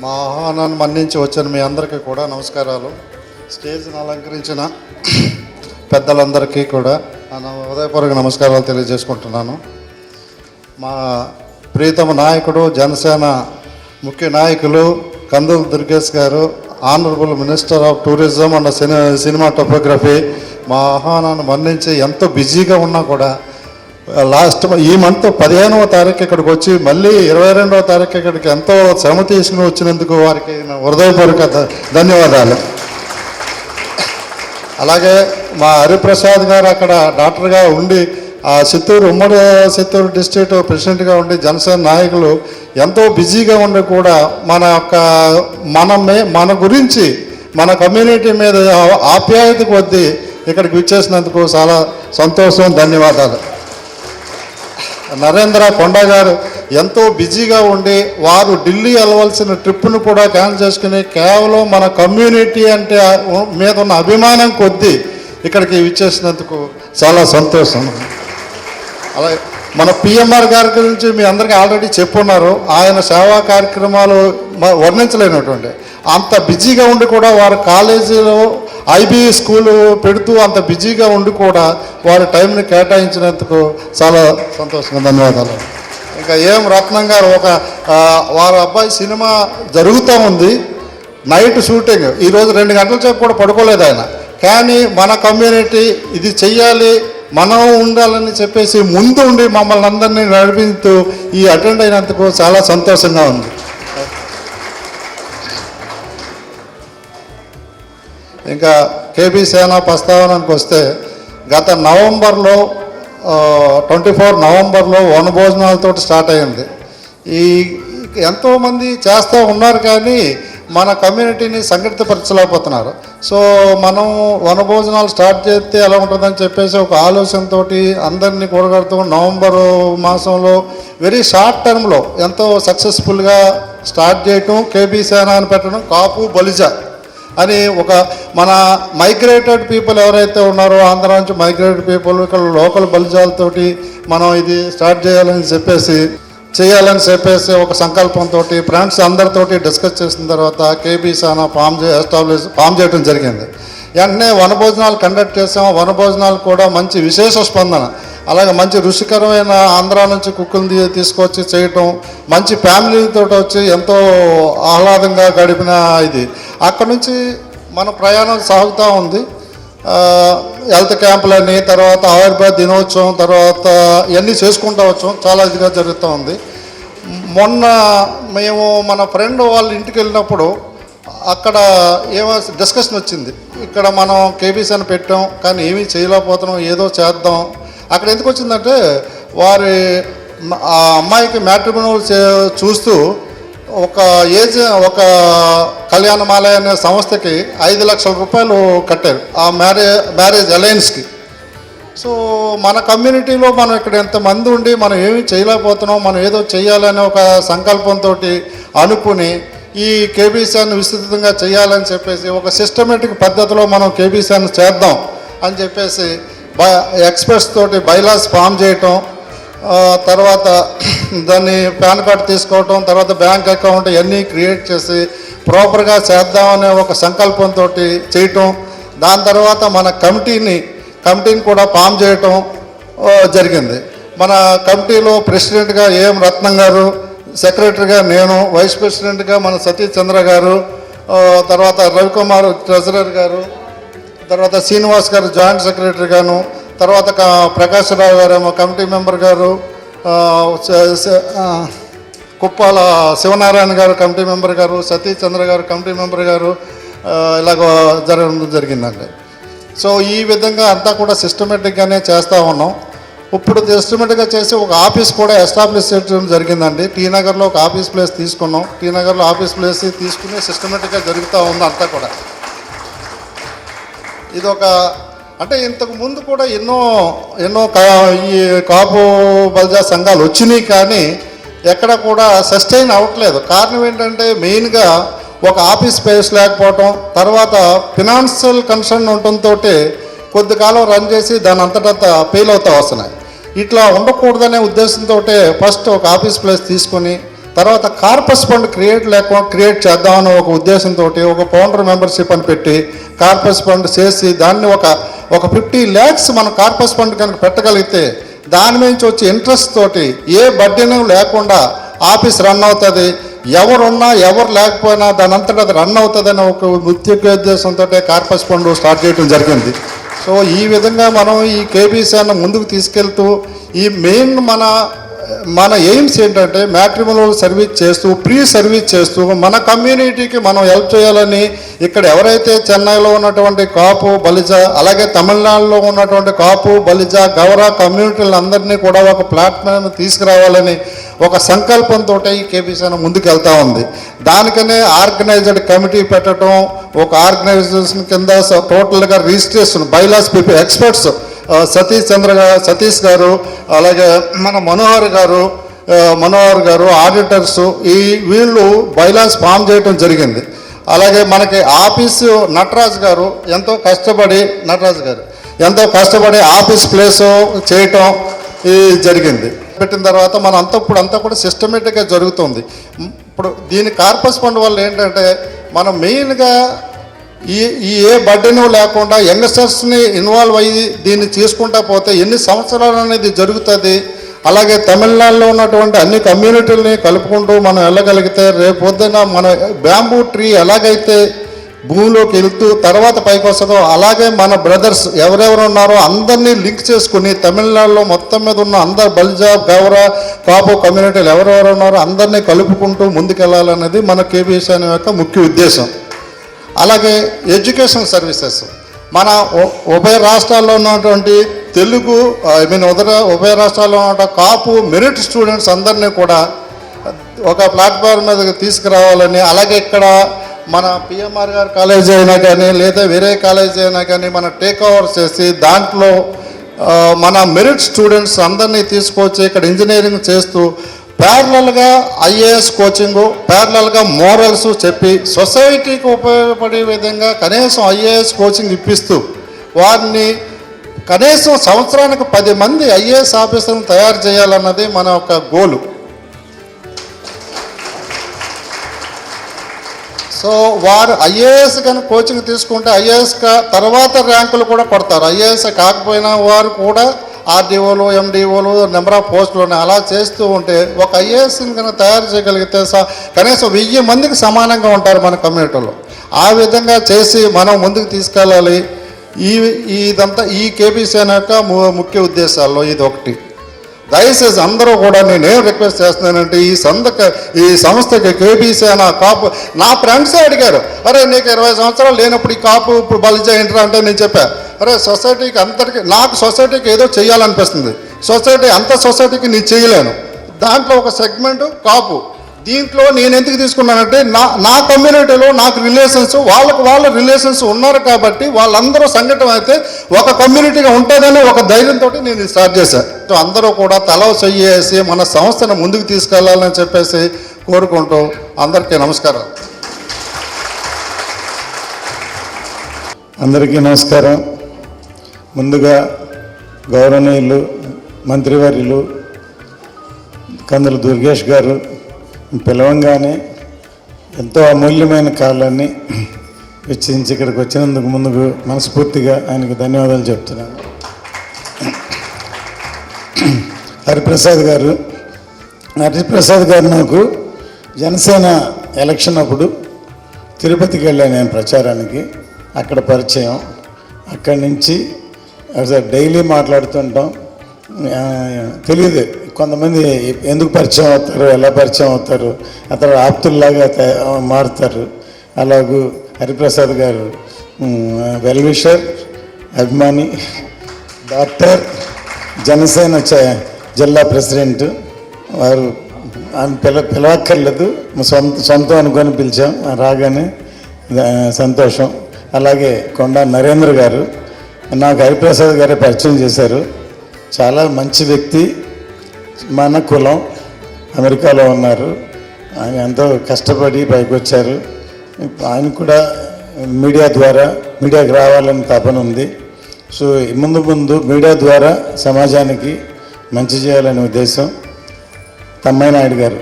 మా ఆహ్వానాన్ని మన్నించి వచ్చిన మీ అందరికీ కూడా నమస్కారాలు. స్టేజ్ని అలంకరించిన పెద్దలందరికీ కూడా హృదయపూర్వక నమస్కారాలు తెలియజేసుకుంటున్నాను. మా ప్రీతమ నాయకుడు, జనసేన ముఖ్య నాయకులు కందుల దుర్గేష్ గారు, honourable minister of tourism and cinematography మా ఆహ్వానాన్ని మన్నించి ఎంతో బిజీగా ఉన్నా కూడా ఈ మంత్ 15వ తారీఖు ఇక్కడికి వచ్చి మళ్ళీ 22వ తారీఖు ఇక్కడికి ఎంతో శ్రమ తీసుకుని వచ్చినందుకు వారికి హృదయపూర్వక ధన్యవాదాలు. అలాగే మా హరిప్రసాద్ గారు అక్కడ డాక్టర్గా ఉండి ఉమ్మడి చిత్తూరు డిస్ట్రిక్ట్ ప్రెసిడెంట్గా ఉండి జనసేన నాయకులు ఎంతో బిజీగా ఉండి కూడా మన గురించి మన కమ్యూనిటీ మీద ఆప్యాయత కొద్దీ ఇక్కడికి విచ్చేసినందుకు చాలా సంతోషం, ధన్యవాదాలు. నరేంద్ర కొండ గారు ఎంతో బిజీగా ఉండి వారు ఢిల్లీ వెళ్ళవలసిన ట్రిప్పును కూడా క్యాన్సిల్ చేసుకుని కేవలం మన కమ్యూనిటీ అంటే మీద ఉన్న అభిమానం కొద్దీ ఇక్కడికి విచ్చేసినందుకు చాలా సంతోషం. అలాగే మన పిఎంఆర్ గారి గురించి మీ అందరికీ ఆల్రెడీ చెప్పున్నారు. ఆయన సేవా కార్యక్రమాలు వర్ణించలేనటువంటి అంత బిజీగా ఉండి కూడా వారు కాలేజీలో ఐబీ స్కూలు పెడుతూ అంత బిజీగా ఉండి కూడా వారి టైంని కేటాయించినందుకు చాలా సంతోషంగా ధన్యవాదాలు. ఇంకా రత్నం గారు వారి అబ్బాయి సినిమా జరుగుతూ ఉంది, నైట్ షూటింగ్, ఈరోజు 2 గంటల సేపు కూడా పడుకోలేదు ఆయన. కానీ మన కమ్యూనిటీ ఇది చెయ్యాలి, మనం ఉండాలని చెప్పేసి ముందు ఉండి మమ్మల్ని అందరినీ నడిపిస్తూ అటెండ్ అయినందుకు చాలా సంతోషంగా ఉంది. ఇంకా కేబీ సేన ప్రస్తావనకు వస్తే గత నవంబర్లో 24 నవంబర్లో వనభోజనాలతో స్టార్ట్ అయ్యింది. ఎంతోమంది చేస్తూ ఉన్నారు కానీ మన కమ్యూనిటీని సంఘటితపరచలేకపోతున్నారు. సో మనం వనభోజనాలు స్టార్ట్ చేస్తే ఎలా ఉంటుందని చెప్పేసి ఒక ఆలోచనతో అందరినీ కూడగడుతూ నవంబరు మాసంలో వెరీ షార్ట్ టర్మ్లో ఎంతో సక్సెస్ఫుల్గా స్టార్ట్ చేయటం, కేబీ సేన అని పెట్టడం, కాపు బలిజ అని మన మైగ్రేటెడ్ పీపుల్ ఎవరైతే ఉన్నారో ఆంధ్ర నుంచి మైగ్రేటెడ్ పీపుల్ ఇక్కడ లోకల్ బలిజాలతోటి మనం ఇది స్టార్ట్ చేయాలని చెప్పేసి ఒక సంకల్పంతో ఫ్రెండ్స్ అందరితోటి డిస్కస్ చేసిన తర్వాత కేబీ సేన ఫామ్ చేయడం జరిగింది. వెంటనే వనభోజనాలు కండక్ట్ చేసాము. వనభోజనాలు కూడా మంచి విశేష స్పందన, అలాగే మంచి రుచికరమైన ఆంధ్ర నుంచి కుక్కులు తీసుకొచ్చి చేయటం, మంచి ఫ్యామిలీతో వచ్చి ఎంతో ఆహ్లాదంగా గడిపిన ఇది. అక్కడి నుంచి మన ప్రయాణం సాగుతూ ఉంది. హెల్త్ క్యాంపులని, తర్వాత ఆయుర్వేద దినోత్సవం, తర్వాత ఇవన్నీ చేసుకుంటూ వచ్చాం. చాలా ఇదిగా జరుగుతూ ఉంది. మొన్న మేము మన ఫ్రెండ్ వాళ్ళ ఇంటికి వెళ్ళినప్పుడు అక్కడ డిస్కషన్ వచ్చింది. ఇక్కడ మనం కేబీస్ అని పెట్టాం కానీ ఏమీ చేయలేకపోతున్నాం, ఏదో చేద్దాం. అక్కడ ఎందుకు వచ్చిందంటే ఆ అమ్మాయికి మ్యాట్రిమోనియల్ చూస్తూ ఒక కళ్యాణమాలయ అనే సంస్థకి 5 లక్షల రూపాయలు కట్టారు ఆ మ్యారేజ్ అలయన్స్కి. సో మన కమ్యూనిటీలో మనం ఇక్కడ ఎంతమంది ఉండి మనం ఏమీ చేయలేకపోతున్నాం, మనం ఏదో చేయాలనే ఒక సంకల్పంతో అనుకుని ఈ కేబీసీని విస్తృతంగా చేయాలని చెప్పేసి ఒక సిస్టమేటిక్ పద్ధతిలో మనం కేబీసీని చేద్దాం అని చెప్పేసి ఎక్స్పర్ట్స్ తోటి బైలాస్ ఫామ్ చేయటం, తర్వాత దాన్ని పాన్ కార్డు తీసుకోవటం, తర్వాత బ్యాంక్ అకౌంట్ ఇవన్నీ క్రియేట్ చేసి ప్రాపర్గా చేద్దామనే ఒక సంకల్పంతో చేయటం. దాని తర్వాత మన కమిటీని కూడా ఫామ్ చేయటం జరిగింది. మన కమిటీలో ప్రెసిడెంట్గా రత్నం గారు, సెక్రటరీగా నేను, వైస్ ప్రెసిడెంట్గా మన సతీష్ చంద్ర గారు, తర్వాత రవికుమార్ ట్రెజరర్ గారు, తర్వాత శ్రీనివాస్ గారు జాయింట్ సెక్రటరీ గాను, తర్వాత ప్రకాశ్ రావు గారు కమిటీ మెంబర్ గారు, కుప్పాల శివనారాయణ గారు కమిటీ మెంబర్ గారు, సతీష్ చంద్ర గారు కమిటీ మెంబర్ గారు, ఇలాగ జరిగిందండి. సో ఈ విధంగా అంతా కూడా సిస్టమేటిక్గానే చేస్తూ ఉన్నాం. ఇప్పుడు సిస్టమేటిక్గా చేసి ఒక ఆఫీస్ కూడా ఎస్టాబ్లిష్ చేయడం జరిగిందండి. టీ నగర్లో ఒక ఆఫీస్ ప్లేస్ తీసుకున్నాం. టీ నగర్లో ఆఫీస్ ప్లేస్ తీసుకుని సిస్టమేటిక్గా జరుగుతూ ఉంది అంతా కూడా. అంటే ఇంతకు ముందు కూడా ఎన్నో ఈ కాపు బల్జా సంఘాలు వచ్చినాయి కానీ ఎక్కడ కూడా సస్టైన్ అవ్వట్లేదు. కారణం ఏంటంటే మెయిన్గా ఒక ఆఫీస్ స్పేస్ లేకపోవటం, తర్వాత ఫినాన్షియల్ కన్సర్న్ ఉండటంతో కొద్ది కాలం రన్ చేసి దాని అంతటా ఫెయిల్ అవుతూ వస్తున్నాయి. ఇట్లా ఉండకూడదనే ఉద్దేశంతో ఫస్ట్ ఒక ఆఫీస్ ప్లేస్ తీసుకొని తర్వాత కార్పస్ ఫండ్ క్రియేట్ చేద్దామని ఒక ఉద్దేశంతో ఒక ఫౌండర్ మెంబర్షిప్ అని పెట్టి కార్పస్ ఫండ్ చేసి దాన్ని ఒక 50 lakhs మన కార్పస్ ఫండ్ కనుక పెట్టగలిగితే దాని నుంచి వచ్చే ఇంట్రెస్ట్ తోటి ఏ బడ్డీను లేకుండా ఆఫీస్ రన్ అవుతుంది. ఎవరున్నా ఎవరు లేకపోయినా దాని అంతటా అది రన్ అవుతుందని ఒక ఉద్దేశంతో కార్పస్ ఫండ్ స్టార్ట్ చేయడం జరిగింది. సో ఈ విధంగా మనం ఈ కేబీసీని ముందుకు తీసుకెళ్తూ ఈ మెయిన్ మన ఎయిమ్స్ ఏంటంటే మ్యాట్రిమోనియల్ సర్వీస్ చేస్తూ సర్వీస్ చేస్తూ మన కమ్యూనిటీకి మనం హెల్ప్ చేయాలని ఇక్కడ ఎవరైతే చెన్నైలో ఉన్నటువంటి కాపు బలిజ అలాగే తమిళనాడులో ఉన్నటువంటి కాపు బలిజ గౌర కమ్యూనిటీలందరినీ కూడా ఒక ప్లాట్ఫామ్ తీసుకురావాలని ఒక సంకల్పంతో ఈ కేబీసీ ముందుకు వెళ్తూ ఉంది. దానికనే ఆర్గనైజ్డ్ కమిటీ పెట్టడం, ఒక ఆర్గనైజేషన్ కింద టోటల్గా registration bylaws people experts Satish గారు అలాగే మన మనోహర్ గారు ఆడిటర్స్ వీళ్ళు బైలాస్ ఫామ్ చేయడం జరిగింది. అలాగే మనకి ఆఫీసు నటరాజ్ గారు ఎంతో కష్టపడి ఆఫీస్ ప్లేసు చేయటం జరిగింది. పెట్టిన తర్వాత మనం అంతా కూడా సిస్టమేటిక్గా జరుగుతుంది. ఇప్పుడు దీని కార్పస్ ఫండ్ వల్ల ఏంటంటే మనం మెయిన్గా ఏ బడ్డీను లేకుండా యంగ్స్టర్స్ని ఇన్వాల్వ్ అయ్యి దీన్ని తీసుకుంటా పోతే ఎన్ని సంవత్సరాలు అనేది జరుగుతుంది. అలాగే తమిళనాడులో ఉన్నటువంటి అన్ని కమ్యూనిటీలని కలుపుకుంటూ మనం వెళ్ళగలిగితే రేపు పొద్దున్న మన బ్యాంబూ ట్రీ ఎలాగైతే భూమిలోకి వెళ్తూ తర్వాత పైకి వస్తుందో అలాగే మన బ్రదర్స్ ఎవరెవరు ఉన్నారో అందరినీ లింక్ చేసుకుని తమిళనాడులో మొత్తం మీద ఉన్న అందరు బలిజా గౌర కాపు కమ్యూనిటీలు ఎవరెవరు ఉన్నారో అందరినీ కలుపుకుంటూ ముందుకెళ్ళాలనేది మన కేబీసీ యొక్క ముఖ్య ఉద్దేశం. అలాగే ఎడ్యుకేషన్ సర్వీసెస్ మన ఉభయ రాష్ట్రాల్లో ఉన్నటువంటి ఉభయ రాష్ట్రాల్లో ఉన్న కాపు మెరిట్ స్టూడెంట్స్ అందరినీ కూడా ఒక ప్లాట్ఫామ్ మీద తీసుకురావాలని, అలాగే ఇక్కడ మన పిఎంఆర్ గారి కాలేజీ అయినా కానీ లేదా వేరే కాలేజీ అయినా కానీ మన టేక్ ఓవర్ చేసి దాంట్లో మన మెరిట్ స్టూడెంట్స్ అందరినీ తీసుకొచ్చి ఇక్కడ ఇంజనీరింగ్ చేస్తూ ప్యారలల్గా ఐఏఎస్ కోచింగు ప్యారలల్గా మోరల్స్ చెప్పి సొసైటీకి ఉపయోగపడే విధంగా కనీసం ఐఏఎస్ కోచింగ్ ఇప్పిస్తూ వారిని కనీసం సంవత్సరానికి 10 మంది ఐఏఎస్ ఆఫీసర్లను తయారు చేయాలన్నది మన ఒక గోలు. సో వారు ఐఏఎస్ కానీ కోచింగ్ తీసుకుంటే ఐఏఎస్ తర్వాత ర్యాంకులు కూడా కొడతారు. ఐఏఎస్ కాకపోయినా వారు కూడా ఆర్డీఓలు ఎండిఓలు నెంబర్ ఆఫ్ పోస్టులు ఉన్నాయి. అలా చేస్తూ ఉంటే ఒక ఐఏఎస్ని కనుక తయారు చేయగలిగితే కనీసం 1000 మందికి సమానంగా ఉంటారు మన కమ్యూనిటీలో. ఆ విధంగా చేసి మనం ముందుకు తీసుకెళ్ళాలి. ఇదంతా ఈ కేబీసీ యొక్క ముఖ్య ఉద్దేశాల్లో ఇది ఒకటి. దయచేసి అందరూ కూడా నేనేం రిక్వెస్ట్ చేస్తున్నానంటే ఈ సంస్థకి కేబీసీ నా ఫ్రెండ్సే అడిగారు, అరే నీకు 20 సంవత్సరాలు లేనప్పుడు ఈ కాపు ఇప్పుడు బలిజా ఏంట్రా అంటే నేను చెప్పాను, అరే సొసైటీకి అందరికీ నాకు సొసైటీకి ఏదో చేయాలనిపిస్తుంది, సొసైటీకి నేను చేయలేను, దాంట్లో ఒక సెగ్మెంట్ కాపు. దీంట్లో నేను ఎందుకు తీసుకున్నానంటే నా కమ్యూనిటీలో నాకు రిలేషన్స్ వాళ్ళ రిలేషన్స్ ఉన్నారు కాబట్టి వాళ్ళందరూ సంఘటన అయితే ఒక కమ్యూనిటీగా ఉంటుందని ఒక ధైర్యంతో నేను స్టార్ట్ చేశాను. అందరూ కూడా తల చెయ్యేసి మన సంస్థను ముందుకు తీసుకెళ్లాలని చెప్పేసి కోరుకుంటూ అందరికీ నమస్కారం. అందరికీ నమస్కారం. ముందుగా గౌరవనీయులు మంత్రివర్యులు కందుల దుర్గేష్ గారు పిలవంగానే ఎంతో అమూల్యమైన కాలాన్ని వెచ్చించి ఇక్కడికి వచ్చినందుకు ముందుకు మనస్ఫూర్తిగా ఆయనకు ధన్యవాదాలు చెప్తున్నాను. హరిప్రసాద్ గారు నాకు జనసేన ఎలక్షన్ అప్పుడు తిరుపతికి వెళ్ళాను నేను ప్రచారానికి. అక్కడ పరిచయం, అక్కడి నుంచి డైలీ మాట్లాడుతుంటాం. తెలియదు కొంతమంది ఎందుకు పరిచయం అవుతారు, ఎలా పరిచయం అవుతారు, అతను ఆప్తుల్లాగా మారుతారు. అలాగూ హరిప్రసాద్ గారు వెల్ విషర్, అభిమాని, డాక్టర్, జనసేన జిల్లా ప్రెసిడెంట్. వారు పిలవక్కర్లేదు, సొంతం అనుకొని పిలిచాం, రాగానే సంతోషం. అలాగే కొండా నరేంద్ర గారు నాకు హరిప్రసాద్ గారే పరిచయం చేశారు. చాలా మంచి వ్యక్తి, మన కులం, అమెరికాలో ఉన్నారు. ఆయన ఎంతో కష్టపడి పైకి వచ్చారు. ఆయన కూడా మీడియాకి రావాలని తపన ఉంది. సో ముందు మీడియా ద్వారా సమాజానికి మంచి చేయాలనే ఉద్దేశం. తమ్మయ్య నాయుడు గారు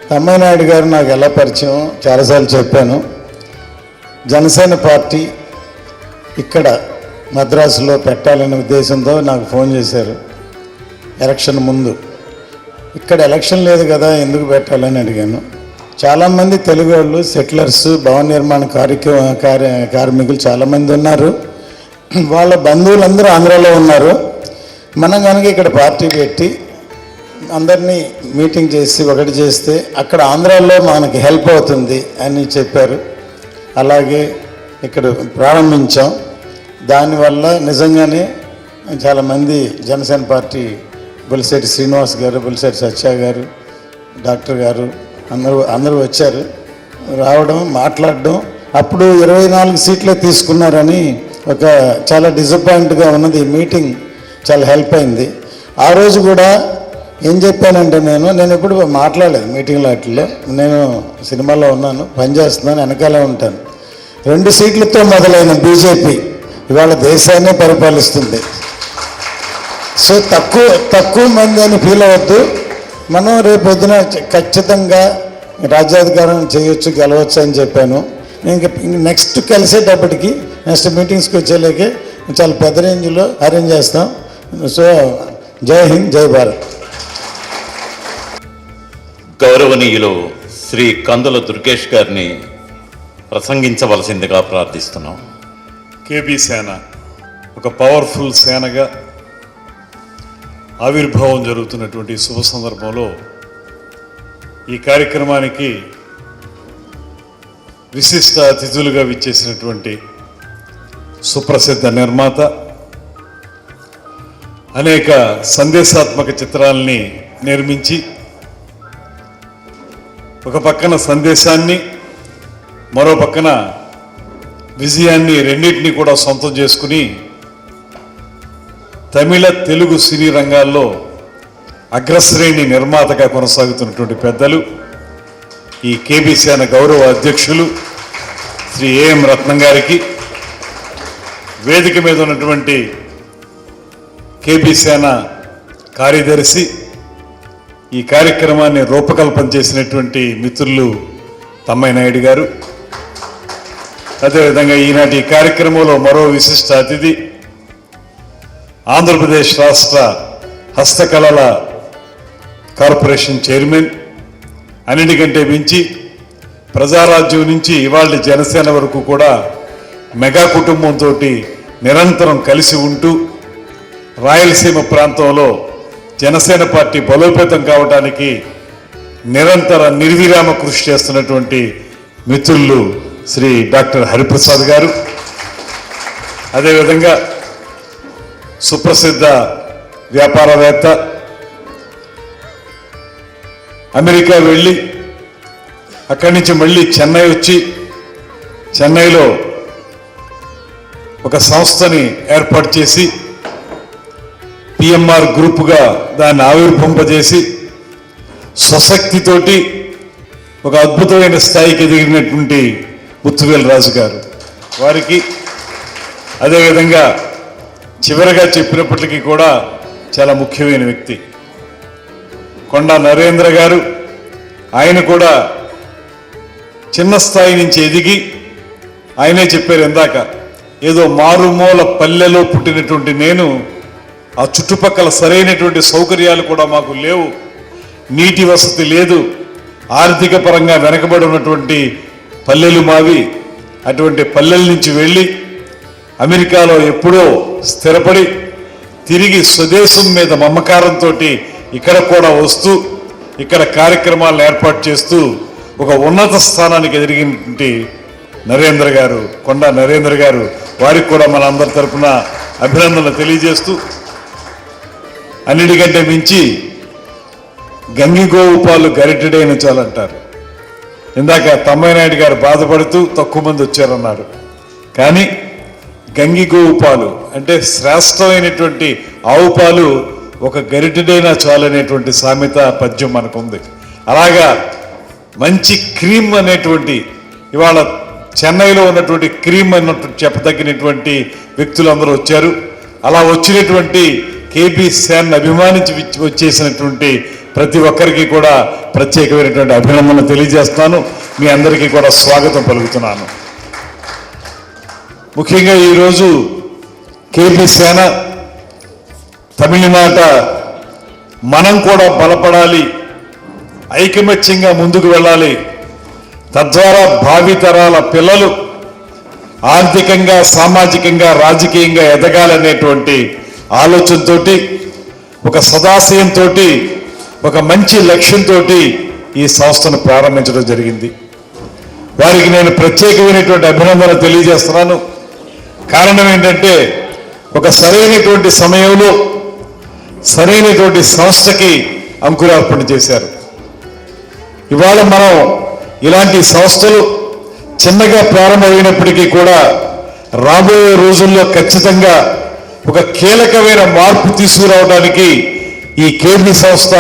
తమ్మైనాయుడు గారు నాకు ఎలా పరిచయం చాలాసార్లు చెప్పాను. జనసేన పార్టీ ఇక్కడ మద్రాసులో పెట్టాలనే ఉద్దేశంతో నాకు ఫోన్ చేశారు ఎలక్షన్ ముందు. ఇక్కడ ఎలక్షన్ లేదు కదా, ఎందుకు పెట్టాలని అడిగాను. చాలామంది తెలుగు వాళ్ళు సెటిలర్స్, భవన నిర్మాణ కార్మికులు చాలామంది ఉన్నారు. వాళ్ళ బంధువులందరూ ఆంధ్రాలో ఉన్నారు. మనం కనుక ఇక్కడ పార్టీ పెట్టి అందరినీ మీటింగ్ చేసి ఒకటి చేస్తే అక్కడ ఆంధ్రాలో మనకి హెల్ప్ అవుతుంది అని చెప్పారు. అలాగే ఇక్కడ ప్రారంభించాం. దానివల్ల నిజంగానే చాలామంది జనసేన పార్టీ బొలిశెట్టి శ్రీనివాస్ గారు, బొలిశెట్టి సత్య గారు, డాక్టర్ గారు అందరూ వచ్చారు. రావడం, మాట్లాడడం. అప్పుడు 24 సీట్లే తీసుకున్నారని చాలా డిసప్పాయింట్గా ఉన్నది. ఈ మీటింగ్ చాలా హెల్ప్ అయింది. ఆ రోజు కూడా ఏం చెప్పానంటే నేను ఎప్పుడు మాట్లాడలేదు మీటింగ్లో. వాటిల్లో నేను సినిమాలో ఉన్నాను, పనిచేస్తున్నాను, వెనకాలే ఉంటాను. 2 సీట్లతో మొదలైన బీజేపీ ఇవాళ దేశాన్నే పరిపాలిస్తుంది. సో తక్కువ మంది అని ఫీల్ అవ్వద్దు. మనం రేపొద్దున ఖచ్చితంగా రాజ్యాధికారం చేయొచ్చు, గెలవచ్చు అని చెప్పాను. ఇంక నెక్స్ట్ కలిసేటప్పటికి నెక్స్ట్ మీటింగ్స్కి వచ్చేలాగే చాలా పెద్ద రేంజ్లో అరేంజ్ చేస్తాం. సో జై హింద్, జై భారత్. గౌరవనీయులు శ్రీ కందుల దుర్గేష్ గారిని ప్రసంగించవలసిందిగా ప్రార్థిస్తున్నాం. కేబీ సేన ఒక పవర్ఫుల్ సేనగా ఆవిర్భావం జరుగుతున్నటువంటి శుభ సందర్భంలో ఈ కార్యక్రమానికి విశిష్ట అతిథులుగా విచ్చేసినటువంటి సుప్రసిద్ధ నిర్మాత, అనేక సందేశాత్మక చిత్రాలని నిర్మించి ఒక పక్కన సందేశాన్ని, మరో పక్కన విజయాన్ని రెండింటినీ కూడా సొంతం చేసుకుని తమిళ, తెలుగు సినీ రంగాల్లో అగ్రశ్రేణి నిర్మాతగా కొనసాగుతున్నటువంటి పెద్దలు, ఈ కేబీ సేన గౌరవ అధ్యక్షులు శ్రీ ఏఎం రత్నం గారికి, వేదిక మీద ఉన్నటువంటి కేబీ సేన కార్యదర్శి, ఈ కార్యక్రమాన్ని రూపకల్పన చేసినటువంటి మిత్రులు తమ్మైనాయుడు గారు, అదేవిధంగా ఈనాటి ఈ కార్యక్రమంలో మరో విశిష్ట అతిథి ఆంధ్రప్రదేశ్ రాష్ట్ర హస్తకళల కార్పొరేషన్ చైర్మన్, అన్నిటికంటే మించి ప్రజారాజ్యం నుంచి ఇవాళ జనసేన వరకు కూడా మెగా కుటుంబంతో నిరంతరం కలిసి ఉంటూ రాయలసీమ ప్రాంతంలో జనసేన పార్టీ బలోపేతం కావడానికి నిరంతర నిర్విరామ కృషి చేస్తున్నటువంటి మిత్రులు శ్రీ డాక్టర్ హరిప్రసాద్ గారు, అదేవిధంగా సుప్రసిద్ధ వ్యాపారవేత్త, అమెరికా వెళ్ళి అక్కడి నుంచి మళ్ళీ చెన్నై వచ్చి చెన్నైలో ఒక సంస్థని ఏర్పాటు చేసి పిఎంఆర్ గ్రూపుగా దాన్ని ఆవిర్భవింపజేసి స్వశక్తితోటి ఒక అద్భుతమైన స్థాయికి ఎదిగినటువంటి ముత్తువేల్ రాజు గారు వారికి, అదేవిధంగా చివరగా చెప్పినప్పటికీ కూడా చాలా ముఖ్యమైన వ్యక్తి కొండా నరేంద్ర గారు. ఆయన కూడా చిన్న స్థాయి నుంచి ఎదిగి, ఆయనే చెప్పారు ఇందాక, ఏదో మారుమూల పల్లెలో పుట్టినటువంటి నేను, ఆ చుట్టుపక్కల సరైనటువంటి సౌకర్యాలు కూడా మాకు లేవు, నీటి వసతి లేదు, ఆర్థిక పరంగా వెనకబడి ఉన్నటువంటి పల్లెలు మావి. అటువంటి పల్లెల నుంచి వెళ్ళి అమెరికాలో ఎప్పుడో స్థిరపడి తిరిగి స్వదేశం మీద మమకారంతో ఇక్కడ కూడా వస్తూ ఇక్కడ కార్యక్రమాలను ఏర్పాటు చేస్తూ ఒక ఉన్నత స్థానానికి ఎదిగినటువంటి నరేంద్ర గారు, కొండా నరేంద్ర గారు, వారికి కూడా మన అందరి తరఫున అభినందనలు తెలియజేస్తూ, అన్నిటికంటే మించి గంగిగోవు పాలు గరిటెడైన చాలంటారు. ఇందాక తమ్మైనాయుడు గారు బాధపడుతూ తక్కువ మంది వచ్చారన్నారు. కానీ గంగిగోవు పాలు అంటే శ్రేష్టమైనటువంటి ఆవు పాలు ఒక గరిటెడైనా చాలనేటువంటి సామెత పద్యం మనకుంది. అలాగా మంచి క్రీమ్ అనేటువంటి, ఇవాళ చెన్నైలో ఉన్నటువంటి క్రీమ్ అన్నట్టు చెప్పదగినటువంటి వ్యక్తులందరూ వచ్చారు. అలా వచ్చినటువంటి కేబీ సేన్ అభిమానించి వచ్చేసినటువంటి ప్రతి ఒక్కరికి కూడా ప్రత్యేకమైనటువంటి అభినందనలు తెలియజేస్తున్నాను. మీ అందరికీ కూడా స్వాగతం పలుకుతున్నాను. ముఖ్యంగా ఈరోజు కేపీ సేన తమిళనాట మనం కూడా బలపడాలి, ఐకమత్యంగా ముందుకు వెళ్ళాలి, తద్వారా భావితరాల పిల్లలు ఆర్థికంగా, సామాజికంగా, రాజకీయంగా ఎదగాలనేటువంటి ఆలోచనతో, ఒక సదాశయంతో, ఒక మంచి లక్ష్యంతో ఈ సంస్థను ప్రారంభించడం జరిగింది. వారికి నేను ప్రత్యేకమైనటువంటి అభినందన తెలియజేస్తున్నాను. కారణం ఏంటంటే ఒక సరైనటువంటి సమయంలో సరైనటువంటి సంస్థకి అంకురార్పణ చేశారు. ఇవాళ మనం ఇలాంటి సంస్థలు చిన్నగా ప్రారంభమైనప్పటికీ కూడా రాబోయే రోజుల్లో ఖచ్చితంగా ఒక కీలకమైన మార్పు తీసుకురావడానికి ఈ కేబీ సంస్థ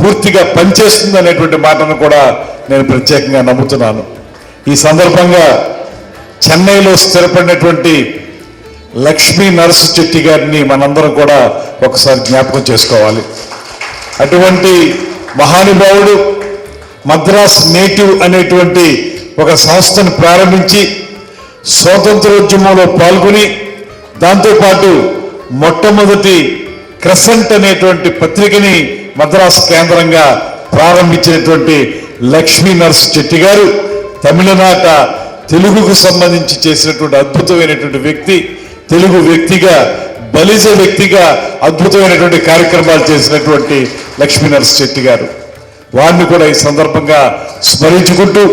పూర్తిగా పనిచేస్తుంది అనేటువంటి మాటను కూడా నేను ప్రత్యేకంగా నమ్ముతున్నాను. ఈ సందర్భంగా చెన్నైలో స్థిరపడినటువంటి లక్ష్మీ నరసు చెట్టి గారిని మనందరం కూడా ఒకసారి జ్ఞాపకం చేసుకోవాలి. అటువంటి మహానుభావుడు మద్రాస్ నేటివ్ అనేటువంటి ఒక సంస్థను ప్రారంభించి స్వాతంత్రోద్యమంలో పాల్గొని దాంతోపాటు మొట్టమొదటి క్రెసెంట్ అనేటువంటి పత్రికని మద్రాస్ కేంద్రంగా ప్రారంభించినటువంటి లక్ష్మీ నరసు చెట్టి గారు తమిళనాట తెలుగుకు సంబంధించి చేసినటువంటి అద్భుతమైనటువంటి వ్యక్తి. తెలుగు వ్యక్తిగా, బలిజ వ్యక్తిగా అద్భుతమైనటువంటి కార్యక్రమాలు చేసినటువంటి లక్ష్మీ నరసు చెట్టి గారు. వారిని కూడా ఈ సందర్భంగా స్మరించుకుంటూ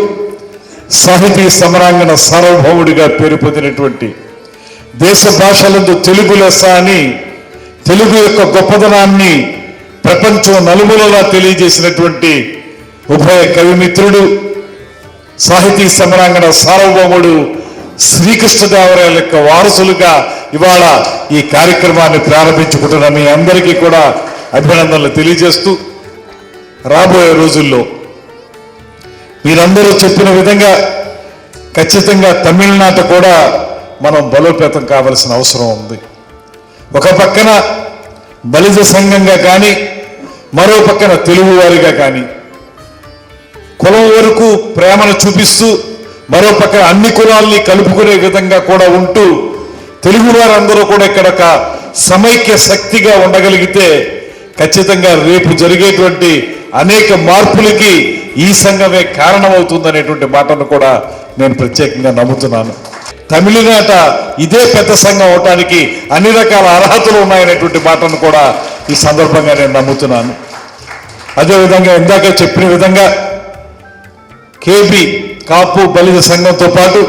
సాహితీ సమరాంగణ సార్వభౌముడిగా పేరు పొందినటువంటి, దేశ భాషలందు తెలుగు లెస్స అని తెలుగు యొక్క గొప్పదనాన్ని ప్రపంచం నలుమూలలా తెలియజేసినటువంటి ఉభయ కవిమిత్రుడు, సాహితీ సమరాంగణ సార్వభౌముడు శ్రీకృష్ణదేవరాయల యొక్క వారసులుగా ఇవాళ ఈ కార్యక్రమాన్ని ప్రారంభించుకుంటున్న మీ అందరికీ కూడా అభినందనలు తెలియజేస్తూ, రాబోయే రోజుల్లో మీరందరూ చెప్పిన విధంగా ఖచ్చితంగా తమిళనాట కూడా మనం బలోపేతం కావాల్సిన అవసరం ఉంది. ఒక పక్కన బలిజ సంఘంగా కానీ, మరో పక్కన తెలుగు వారిగా కానీ కులం వరకు ప్రేమను చూపిస్తూ, మరో పక్కన అన్ని కులాల్ని కలుపుకునే విధంగా కూడా ఉంటూ తెలుగు వారందరూ కూడా ఇక్కడ ఒక సమైక్య శక్తిగా ఉండగలిగితే ఖచ్చితంగా రేపు జరిగేటువంటి అనేక మార్పులకి ఈ సంఘమే కారణమవుతుందనేటువంటి మాటను కూడా నేను ప్రత్యేకంగా నమ్ముతున్నాను. తమిళనాట ఇదే పెద్ద సంఘం అవటానికి అన్ని రకాల అర్హతలు ఉన్నాయనేటువంటి మాటను కూడా ఈ సందర్భంగా నేను నమ్ముతున్నాను. అదేవిధంగా ఇందాక చెప్పిన విధంగా కేబీ కాపు బలిజ సంఘంతో పాటు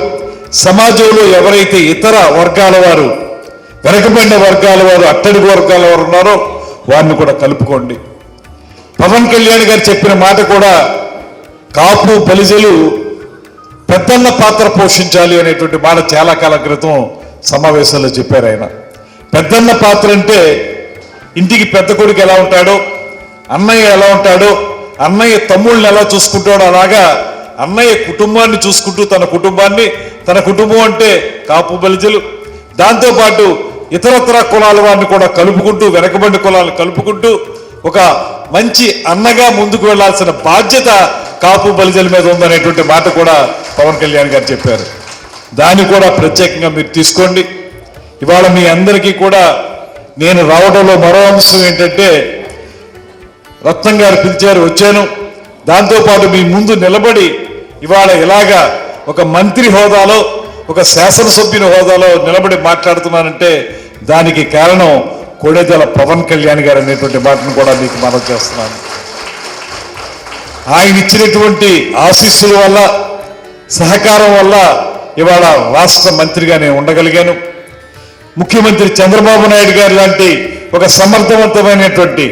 సమాజంలో ఎవరైతే ఇతర వర్గాల వారు, వెనకబడిన వర్గాల వారు, అట్టడుగు వర్గాల వారు ఉన్నారో వారిని కూడా కలుపుకోండి. పవన్ కళ్యాణ్ గారు చెప్పిన మాట కూడా కాపు బలిజలు పెద్దన్న పాత్ర పోషించాలి అనేటువంటి మాట చాలా కాలం క్రితం సమావేశంలో చెప్పారు ఆయన. పెద్దన్న పాత్ర అంటే ఇంటికి పెద్ద కొడుకు ఎలా ఉంటాడో, అన్నయ్య ఎలా ఉంటాడో, అన్నయ్య తమ్ముళ్ళని ఎలా చూసుకుంటాడో అలాగా అన్నయ్య కుటుంబాన్ని చూసుకుంటూ తన కుటుంబం అంటే కాపు బలిజలు, దాంతోపాటు ఇతరత్ర కులాల వారిని కూడా కలుపుకుంటూ, వెనకబడిన కులాలను కలుపుకుంటూ ఒక మంచి అన్నగా ముందుకు వెళ్లాల్సిన బాధ్యత కాపు బలిజల మీద ఉందనేటువంటి మాట కూడా పవన్ కళ్యాణ్ గారు చెప్పారు. దాన్ని కూడా ప్రత్యేకంగా మీరు తీసుకోండి. ఇవాళ మీ అందరికీ కూడా నేను రావడంలో మరో అంశం ఏంటంటే, రత్నం గారు పిలిచారు, వచ్చాను. దాంతోపాటు మీ ముందు నిలబడి ఇవాళ ఇలాగా ఒక మంత్రి హోదాలో, ఒక శాసనసభ్యుని హోదాలో నిలబడి మాట్లాడుతున్నానంటే దానికి కారణం కొడెదల పవన్ కళ్యాణ్ గారు అనేటువంటి మాటను కూడా మీకు మనం చేస్తున్నాను. ఆయన ఇచ్చినటువంటి ఆశీస్సుల వల్ల, సహకారం వల్ల ఇవాళ రాష్ట్ర మంత్రిగా నేను ఉండగలిగాను. ముఖ్యమంత్రి చంద్రబాబు నాయుడు గారు లాంటి ఒక సమర్థవంతమైనటువంటి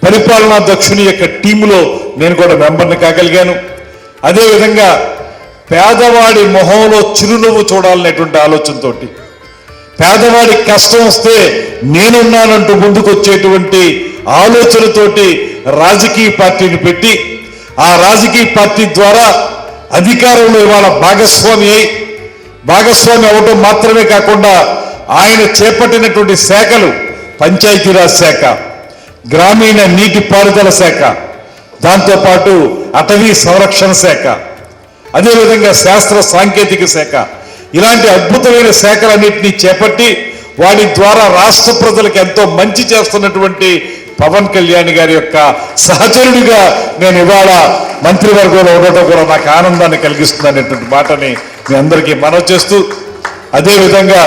పరిపాలనా దక్షుని యొక్క టీములో నేను కూడా మెంబర్ని కాగలిగాను. అదేవిధంగా పేదవాడి మొహంలో చిరునవ్వు చూడాలనేటువంటి ఆలోచనతోటి, పేదవాడి కష్టం వస్తే నేనున్నానంటూ ముందుకు వచ్చేటువంటి ఆలోచనతోటి రాజకీయ పార్టీని పెట్టి, ఆ రాజకీయ పార్టీ ద్వారా అధికారంలో ఇవాళ భాగస్వామి అవటం మాత్రమే కాకుండా ఆయన చేపట్టినటువంటి శాఖలు, పంచాయతీరాజ్ శాఖ, గ్రామీణ నీటిపారుదల శాఖ, దాంతోపాటు అటవీ సంరక్షణ శాఖ, అదేవిధంగా శాస్త్ర సాంకేతిక శాఖ, ఇలాంటి అద్భుతమైన శాఖలన్నింటినీ చేపట్టి వాటి ద్వారా రాష్ట్ర ప్రజలకు ఎంతో మంచి చేస్తున్నటువంటి పవన్ కళ్యాణ్ గారి యొక్క సహచరుడిగా నేను ఇవాళ మంత్రివర్గంలో ఉండటం కూడా నాకు ఆనందాన్ని కలిగిస్తుంది అనేటువంటి మాటని మీ అందరికీ మనవి చేస్తూ, అదేవిధంగా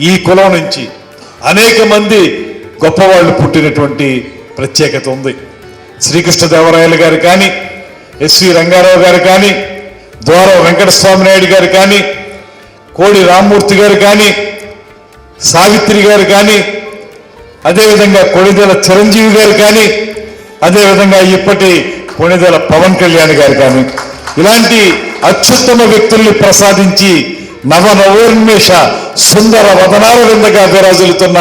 ఈ కులం నుంచి అనేక మంది గొప్పవాళ్ళు పుట్టినటువంటి ప్రత్యేకత ఉంది. శ్రీకృష్ణదేవరాయలు గారు కానీ, ఎస్వి రంగారావు గారు కానీ, ద్వారం వెంకటస్వామి నాయుడు గారు కానీ, కోడి రామ్మూర్తి గారు కానీ, సావిత్రి గారు కానీ, అదేవిధంగా కొణిదెల చిరంజీవి గారు కానీ, అదేవిధంగా ఇప్పటి కొణిదెల పవన్ కళ్యాణ్ గారు కానీ, ఇలాంటి అత్యుత్తమ వ్యక్తుల్ని ప్రసాదించి నవనవోన్మేష సుందర వదనాల విందగా విరాజిల్లుతున్న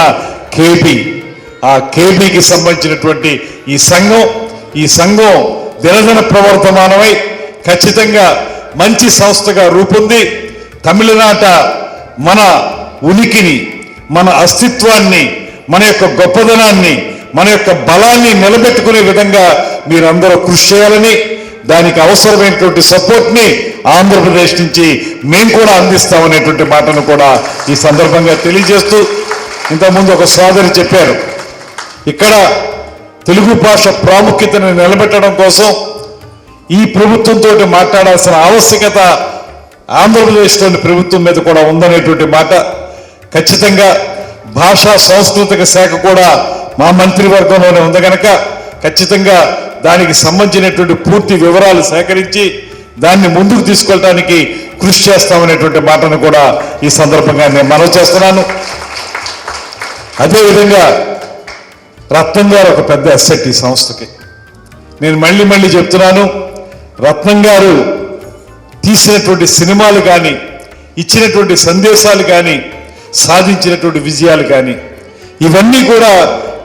కేబీ, ఆ కేబీకి సంబంధించినటువంటి ఈ సంఘం దినదిన ప్రవర్తమానమై ఖచ్చితంగా మంచి సంస్థగా రూపొంది తమిళనాట మన ఉనికిని, మన అస్తిత్వాన్ని, మన యొక్క గొప్పదనాన్ని, మన యొక్క బలాన్ని నిలబెట్టుకునే విధంగా మీరందరూ కృషి చేయాలని, దానికి అవసరమైనటువంటి సపోర్ట్ని ఆంధ్రప్రదేశ్ నుంచి మేము కూడా అందిస్తామనేటువంటి మాటను కూడా ఈ సందర్భంగా తెలియజేస్తూ, ఇంతకుముందు ఒక సోదరి చెప్పారు, ఇక్కడ తెలుగు భాష ప్రాముఖ్యతను నిలబెట్టడం కోసం ఈ ప్రభుత్వంతో మాట్లాడాల్సిన ఆవశ్యకత ఆంధ్రప్రదేశ్లోని ప్రభుత్వం మీద కూడా ఉందనేటువంటి మాట. ఖచ్చితంగా భాషా సాంస్కృతిక శాఖ కూడా మా మంత్రివర్గంలోనే ఉంది కనుక ఖచ్చితంగా దానికి సంబంధించినటువంటి పూర్తి వివరాలు సేకరించి దాన్ని ముందుకు తీసుకెళ్ళడానికి కృషి చేస్తామనేటువంటి మాటను కూడా ఈ సందర్భంగా నేను మనవి చేస్తున్నాను. అదేవిధంగా రత్నం గారు ఒక పెద్ద అసెట్ ఈ సంస్థకి. నేను మళ్ళీ చెప్తున్నాను, రత్నం గారు తీసినటువంటి సినిమాలు కానీ, ఇచ్చినటువంటి సందేశాలు కానీ, సాధించినటువంటి విజయాలు కానీ, ఇవన్నీ కూడా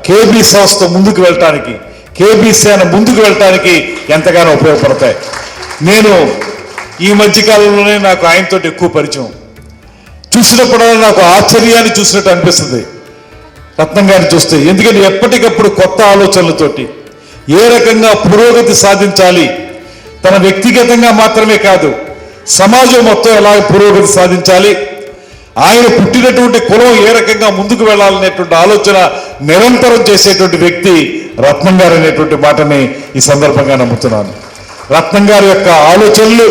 కేబీ సంస్థ ముందుకు వెళ్ళటానికి, కేబీ సేన ముందుకు వెళ్ళటానికి ఎంతగానో ఉపయోగపడతాయి. నేను ఈ మధ్యకాలంలోనే నాకు ఆయనతో ఎక్కువ పరిచయం. చూసినప్పుడల్లా నాకు ఆశ్చర్యాన్ని చూసినట్టు అనిపిస్తుంది రత్నం గారిని చూస్తే. ఎందుకంటే ఎప్పటికప్పుడు కొత్త ఆలోచనలతోటి ఏ రకంగా పురోగతి సాధించాలి, తన వ్యక్తిగతంగా మాత్రమే కాదు సమాజం మొత్తం ఎలా పురోగతి సాధించాలి, ఆయన పుట్టినటువంటి కులం ఏ రకంగా ముందుకు వెళ్ళాలనేటువంటి ఆలోచన నిరంతరం చేసేటువంటి వ్యక్తి రత్నం గారు అనేటువంటి మాటని ఈ సందర్భంగా నమ్ముతున్నాను. రత్నం గారి యొక్క ఆలోచనలు,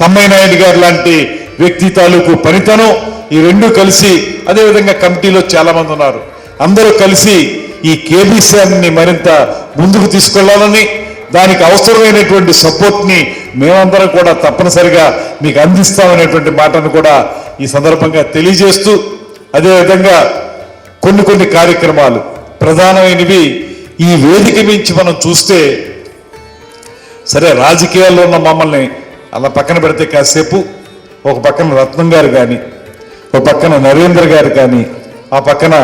తమ్మయ్య నాయుడు గారు లాంటి వ్యక్తి తాలూకు పనితనం, ఈ రెండు కలిసి, అదేవిధంగా కమిటీలో చాలా మంది ఉన్నారు, అందరూ కలిసి ఈ కేబీసీని మరింత ముందుకు తీసుకెళ్లాలని, దానికి అవసరమైనటువంటి సపోర్ట్ని మేమందరం కూడా తప్పనిసరిగా మీకు అందిస్తామనేటువంటి మాటను కూడా ఈ సందర్భంగా తెలియజేస్తూ, అదేవిధంగా కొన్ని కార్యక్రమాలు ప్రధానమైనవి ఈ వేదిక మించి మనం చూస్తే, సరే రాజకీయాల్లో ఉన్న మమ్మల్ని అలా పక్కన పెడితే కాసేపు ఒక పక్కన రత్నం గారు కానీ, ఒక పక్కన నరేంద్ర గారు కానీ, ఆ పక్కన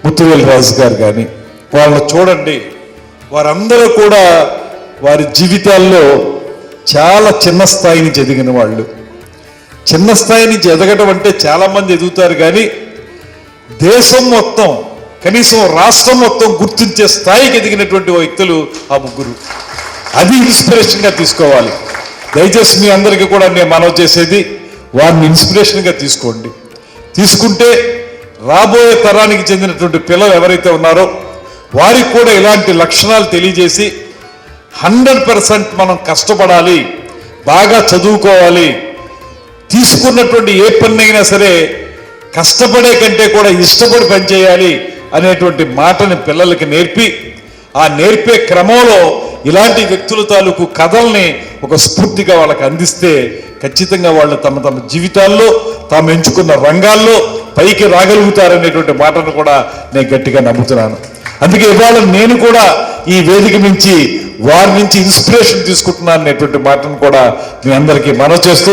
ముత్తువేలు రాజు గారు కానీ, వాళ్ళని చూడండి, వారందరూ కూడా వారి జీవితాల్లో చాలా చిన్న స్థాయి నుంచి ఎదిగిన వాళ్ళు. చిన్న స్థాయి నుంచి ఎదగడం అంటే చాలామంది ఎదుగుతారు, కానీ దేశం మొత్తం, కనీసం రాష్ట్రం మొత్తం గుర్తించే స్థాయికి ఎదిగినటువంటి వ్యక్తులు ఆ ముగ్గురు. అది ఇన్స్పిరేషన్గా తీసుకోవాలి. దయచేసి మీ అందరికీ కూడా నేను మనవి చేసేది, వారిని ఇన్స్పిరేషన్గా తీసుకోండి. తీసుకుంటే రాబోయే తరానికి చెందినటువంటి పిల్లలు ఎవరైతే ఉన్నారో వారికి కూడా ఇలాంటి లక్షణాలు తెలియజేసి 100% మనం కష్టపడాలి, బాగా చదువుకోవాలి, తీసుకున్నటువంటి ఏ పన్నైనా సరే కష్టపడే కంటే కూడా ఇష్టపడి పనిచేయాలి అనేటువంటి మాటని పిల్లలకి నేర్పి, ఆ నేర్పే క్రమంలో ఇలాంటి వ్యక్తుల తాలూకు కథల్ని ఒక స్ఫూర్తిగా వాళ్ళకి అందిస్తే ఖచ్చితంగా వాళ్ళు తమ జీవితాల్లో తాము ఎంచుకున్న రంగాల్లో పైకి రాగలుగుతారనేటువంటి మాటను కూడా నేను గట్టిగా నమ్ముతున్నాను. అందుకే ఇవాళ నేను కూడా ఈ వేదిక నుంచి వారి నుంచి ఇన్స్పిరేషన్ తీసుకుంటున్నాను అనేటువంటి మాటను కూడా మీ అందరికీ మనవి చేస్తూ,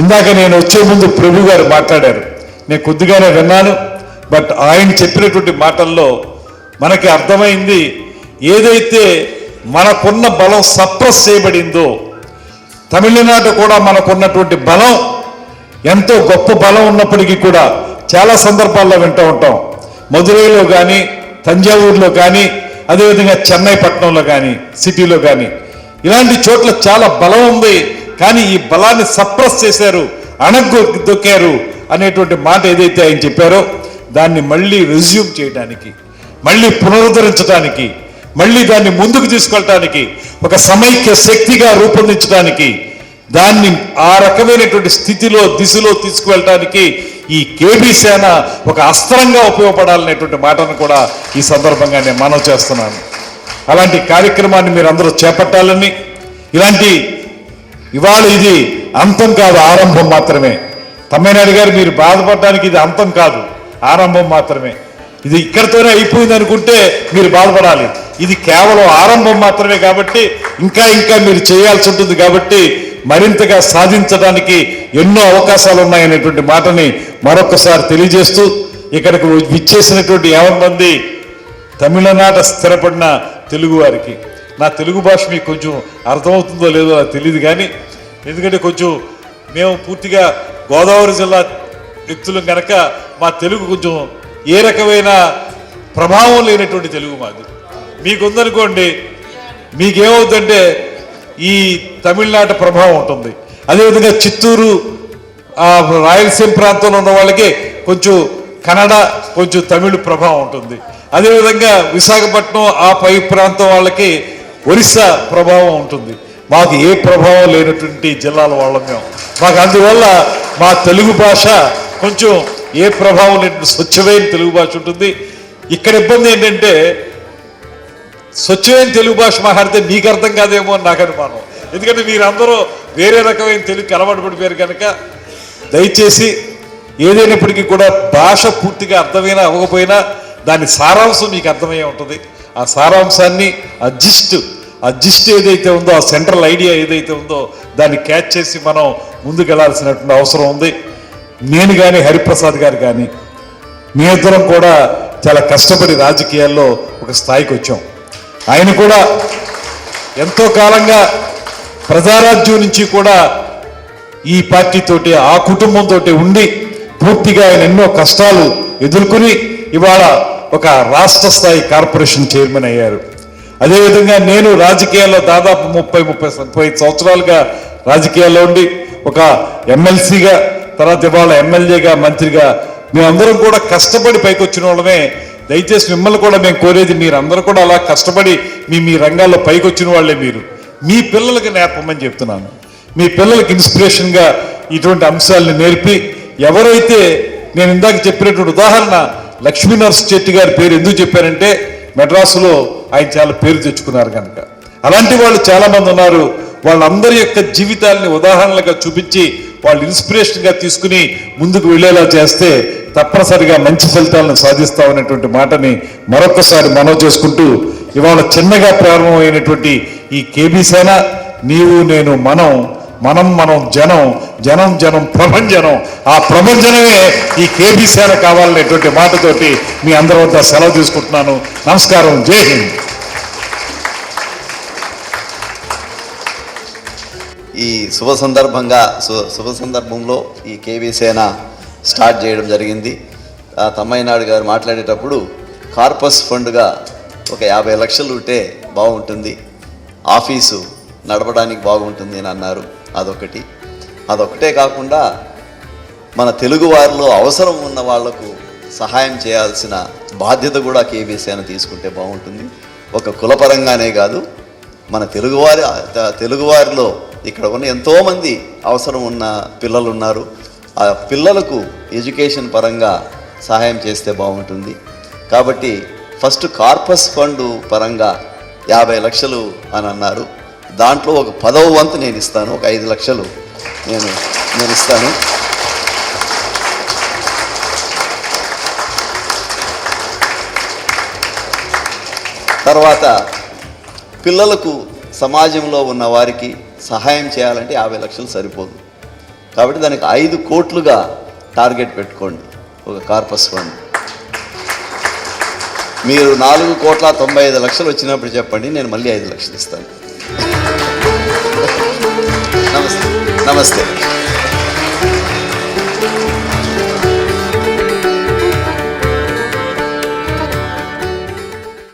ఇందాక నేను వచ్చే ముందు ప్రభు గారు మాట్లాడారు, నేను కొద్దిగానే విన్నాను. బట్ ఆయన చెప్పినటువంటి మాటల్లో మనకి అర్థమైంది, ఏదైతే మనకున్న బలం సప్రెస్ చేయబడిందో, తమిళనాడు కూడా మనకున్నటువంటి బలం ఎంతో గొప్ప బలం ఉన్నప్పటికీ కూడా చాలా సందర్భాల్లో వింటూ ఉంటాం, మదురైలో కానీ, తంజావూరులో కానీ, అదేవిధంగా చెన్నై పట్టణంలో కానీ సిటీలో కానీ ఇలాంటి చోట్ల చాలా బలం ఉంది, కానీ ఈ బలాన్ని సప్రెస్ చేశారు, అణగదొక్కారు అనేటువంటి మాట ఏదైతే ఆయన చెప్పారో దాన్ని మళ్ళీ రెజ్యూమ్ చేయడానికి, మళ్ళీ పునరుద్ధరించడానికి, మళ్ళీ దాన్ని ముందుకు తీసుకెళ్ళటానికి, ఒక సమైక్య శక్తిగా రూపొందించడానికి, దాన్ని ఆ రకమైనటువంటి స్థితిలో దిశలో తీసుకువెళ్ళటానికి ఈ కేబీ సేన ఒక అస్త్రంగా ఉపయోగపడాలనేటువంటి మాటను కూడా ఈ సందర్భంగా నేను మనవి చేస్తున్నాను. అలాంటి కార్యక్రమాన్ని మీరు అందరూ చేపట్టాలని, ఇవాళ ఇది అంతం కాదు, ఆరంభం మాత్రమే. తమ్మినేని గారు, మీరు బాధపడడానికి ఇది అంతం కాదు, ఆరంభం మాత్రమే. ఇది ఇక్కడితోనే అయిపోయింది అనుకుంటే మీరు బాధపడాలి. ఇది కేవలం ఆరంభం మాత్రమే. కాబట్టి ఇంకా మీరు చేయాల్సి ఉంటుంది. కాబట్టి మరింతగా సాధించడానికి ఎన్నో అవకాశాలు ఉన్నాయనేటువంటి మాటని మరొకసారి తెలియజేస్తూ, ఇక్కడికి విచ్చేసినటువంటి 50 మంది తమిళనాట స్థిరపడిన తెలుగు వారికి, నా తెలుగు భాష మీకు కొంచెం అర్థమవుతుందో లేదో నాకు తెలియదు, కానీ ఎందుకంటే కొంచెం మేము పూర్తిగా గోదావరి జిల్లా వ్యక్తులం కనుక మా తెలుగు కొంచెం ఏ రకమైన ప్రభావం లేనటువంటి తెలుగు మాది. మీకుందనుకోండి, మీకేమవుతుందంటే ఈ తమిళనాట ప్రభావం ఉంటుంది. అదేవిధంగా చిత్తూరు, రాయలసీమ ప్రాంతంలో ఉన్న వాళ్ళకి కొంచెం కన్నడ, కొంచెం తమిళ ప్రభావం ఉంటుంది. అదేవిధంగా విశాఖపట్నం ఆ పై ప్రాంతం వాళ్ళకి ఒరిస్సా ప్రభావం ఉంటుంది. మాకు ఏ ప్రభావం లేనటువంటి జిల్లాల వాళ్ళం మేము. మాకు అందువల్ల మా తెలుగు భాష కొంచెం ఏ ప్రభావం లేనటువంటి స్వచ్ఛమైన తెలుగు భాష ఉంటుంది. ఇక్కడ ఇబ్బంది ఏంటంటే, స్వచ్ఛమైన తెలుగు భాష మాట్లాడితే మీకు అర్థం కాదేమో అని నాకు అనుమానం. ఎందుకంటే మీరందరూ వేరే రకమైన తెలుగుకి అలవాటు పడిపోయారు కనుక దయచేసి ఏదైనప్పటికీ కూడా భాష పూర్తిగా అర్థమైనా అవ్వకపోయినా దాని సారాంశం మీకు అర్థమయ్యే ఉంటుంది. ఆ సారాంశాన్ని అడ్జిస్ట్ ఏదైతే ఉందో, ఆ సెంట్రల్ ఐడియా ఏదైతే ఉందో దాన్ని క్యాచ్ చేసి మనం ముందుకు వెళ్ళాల్సినటువంటి అవసరం ఉంది. నేను కానీ హరిప్రసాద్ గారు కానీ మీ ఇద్దరం కూడా చాలా కష్టపడి రాజకీయాల్లో ఒక స్థాయికి వచ్చాం. ఆయన కూడా ఎంతో కాలంగా ప్రజారాజ్యం నుంచి కూడా ఈ పార్టీతోటి, ఆ కుటుంబంతో ఉండి పూర్తిగా ఆయన ఎన్నో కష్టాలు ఎదుర్కొని ఇవాళ ఒక రాష్ట్ర స్థాయి కార్పొరేషన్ చైర్మన్ అయ్యారు. అదేవిధంగా నేను రాజకీయాల్లో దాదాపు 30-35 సంవత్సరాలుగా రాజకీయాల్లో ఉండి ఒక ఎమ్మెల్సీగా, తర్వాత ఇవాళ ఎమ్మెల్యేగా, మంత్రిగా మేమందరం కూడా కష్టపడి పైకి వచ్చిన వాళ్ళమే. దయచేసి మిమ్మల్ని కూడా మేము కోరేది, మీరు అందరూ కూడా అలా కష్టపడి మీ రంగాల్లో పైకి వచ్చిన వాళ్ళే. మీరు మీ పిల్లలకి నేర్పమని చెప్తున్నాను. మీ పిల్లలకి ఇన్స్పిరేషన్గా ఇటువంటి అంశాలను నేర్పి, ఎవరైతే నేను ఇందాక చెప్పినటువంటి ఉదాహరణ లక్ష్మీనరసింహ చెట్టి గారి పేరు ఎందుకు చెప్పారంటే, మెడ్రాసులో ఆయన చాలా పేరు తెచ్చుకున్నారు కనుక. అలాంటి వాళ్ళు చాలామంది ఉన్నారు. వాళ్ళందరి యొక్క జీవితాలని ఉదాహరణలుగా చూపించి వాళ్ళు ఇన్స్పిరేషన్గా తీసుకుని ముందుకు వెళ్ళేలా చేస్తే తప్పనిసరిగా మంచి ఫలితాలను సాధిస్తామనేటువంటి మాటని మరొకసారి మనవి చేసుకుంటూ, ఇవాళ చిన్నగా ప్రారంభమైనటువంటి ఈ కేబీ సేన, నీవు నేను మనం జనం ప్రభంజనం, ఆ ప్రభంజనమే ఈ కేబీ సేన కావాలనేటువంటి మాటతోటి మీ అందరి వద్ద సెలవు తీసుకుంటున్నాను. నమస్కారం. జై హింద్. ఈ శుభ సందర్భంలో ఈ కేవీ సేన స్టార్ట్ చేయడం జరిగింది. తమ్మైనాడు గారు మాట్లాడేటప్పుడు కార్పస్ ఫండ్గా ఒక 50 లక్షలు ఉంటే బాగుంటుంది, ఆఫీసు నడపడానికి బాగుంటుంది అని అన్నారు. అదొకటే కాకుండా మన తెలుగు వారిలో అవసరం ఉన్న వాళ్లకు సహాయం చేయాల్సిన బాధ్యత కూడా కేబీ సేన తీసుకుంటే బాగుంటుంది. ఒక కులపరంగానే కాదు, మన తెలుగువారిలో ఇక్కడ ఉన్న ఎంతోమంది అవసరం ఉన్న పిల్లలు ఉన్నారు. ఆ పిల్లలకు ఎడ్యుకేషన్ పరంగా సహాయం చేస్తే బాగుంటుంది. కాబట్టి ఫస్ట్ కార్పస్ ఫండ్ పరంగా 50 లక్షలు అని అన్నారు. దాంట్లో ఒక 10వ వంతు నేను ఇస్తాను, ఒక 5 లక్షలు నేను ఇస్తాను. తర్వాత పిల్లలకు, సమాజంలో ఉన్న వారికి సహాయం చేయాలంటే 50 లక్షలు సరిపోదు. కాబట్టి దానికి 5 కోట్లుగా టార్గెట్ పెట్టుకోండి ఒక కార్పస్ ఫండ్. మీరు 4,95,00,000 వచ్చినప్పుడు చెప్పండి, నేను మళ్ళీ 5 లక్షలు ఇస్తాను. నమస్తే.